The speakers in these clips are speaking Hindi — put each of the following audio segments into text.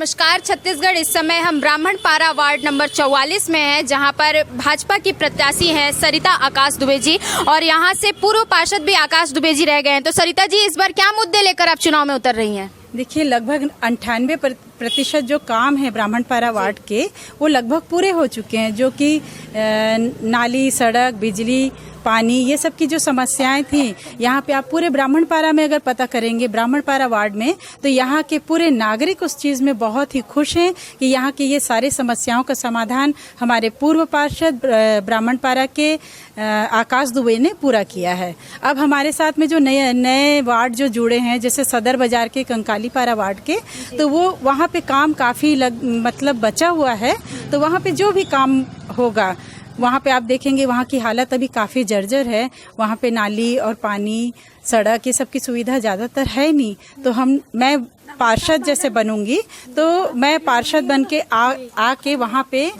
नमस्कार छत्तीसगढ़। इस समय हम ब्राह्मणपारा वार्ड नंबर 44 में हैं, जहां पर भाजपा की प्रत्याशी हैं सरिता आकाश दुबे जी, और यहां से पूर्व पार्षद भी आकाश दुबे जी रह गए हैं। तो सरिता जी, इस बार क्या मुद्दे लेकर आप चुनाव में उतर रही हैं? देखिए, लगभग 98% जो काम है ब्राह्मणपारा वार्ड के, वो लगभग पूरे हो चुके हैं। जो कि नाली, सड़क, बिजली, पानी, ये सब की जो समस्याएं थी, यहाँ पे आप पूरे ब्राह्मणपारा में अगर पता करेंगे, ब्राह्मणपारा वार्ड में, तो यहाँ के पूरे नागरिक उस चीज़ में बहुत ही खुश हैं कि यहाँ की ये सारी समस्याओं का समाधान हमारे पूर्व पार्षद ब्राह्मणपारा के आकाश दुबे ने पूरा किया है। अब हमारे साथ में जो नए वार्ड जो जुड़े हैं, जैसे सदर बाजार के कंकालीपारा वार्ड के, तो वो वहाँ पे काम काफ़ी मतलब बचा हुआ है। तो वहाँ पे जो भी काम होगा, वहाँ पे आप देखेंगे वहाँ की हालत अभी काफ़ी जर्जर है। वहाँ पे नाली और पानी, सड़क, ये सब की सुविधा ज़्यादातर है नहीं। तो मैं पार्षद जैसे बनूंगी, तो मैं पार्षद बन के आके वहाँ पे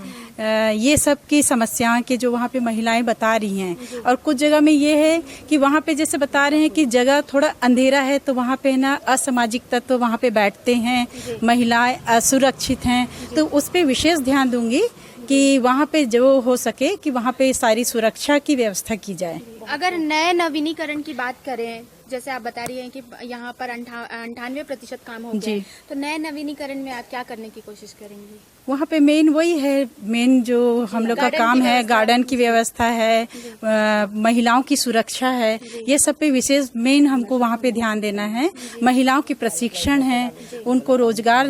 ये सब की समस्याएं कि जो वहाँ पे महिलाएं बता रही हैं, और कुछ जगह में ये है कि वहाँ पे जैसे बता रहे हैं कि जगह थोड़ा अंधेरा है, तो वहाँ पे ना असामाजिक तत्व वहाँ पे बैठते हैं, महिलाएं असुरक्षित हैं। तो उस पे विशेष ध्यान दूंगी कि वहाँ पे जो हो सके कि वहाँ पे सारी सुरक्षा की व्यवस्था की जाए। अगर नए नवीनीकरण की बात करें, जैसे आप बता रही हैं कि यहाँ पर 98% काम हो गए, तो नए नवीनीकरण में आप क्या करने की कोशिश करेंगी? वहाँ पे मेन वही है, मेन जो हम लोग का काम है, गार्डन की व्यवस्था है, महिलाओं की सुरक्षा है, ये सब पे विशेष मेन हमको वहाँ पे ध्यान देना है। महिलाओं की प्रशिक्षण है, उनको रोजगार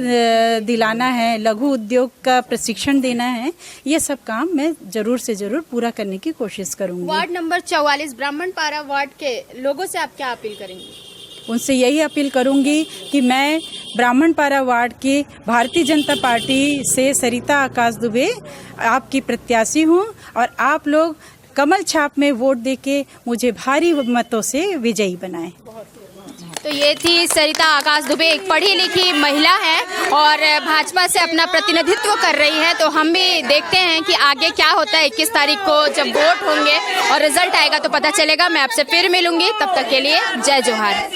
दिलाना है, लघु उद्योग का प्रशिक्षण देना है। ये सब काम मैं जरूर से जरूर पूरा करने की कोशिश करूँगी। वार्ड नंबर 44 ब्राह्मणपारा वार्ड के लोगों से आप क्या अपील करेंगी? उनसे यही अपील करूंगी कि मैं ब्राह्मणपारा वार्ड की भारतीय जनता पार्टी से सरिता आकाश दुबे आपकी प्रत्याशी हूं, और आप लोग कमल छाप में वोट देके मुझे भारी मतों से विजयी बनाएं। तो ये थी सरिता आकाश दुबे, एक पढ़ी लिखी महिला है और भाजपा से अपना प्रतिनिधित्व कर रही है। तो हम भी देखते हैं कि आगे क्या होता है। 21 तारीख को जब वोट होंगे और रिजल्ट आएगा तो पता चलेगा। मैं आपसे फिर मिलूंगी, तब तक के लिए जय जोहार।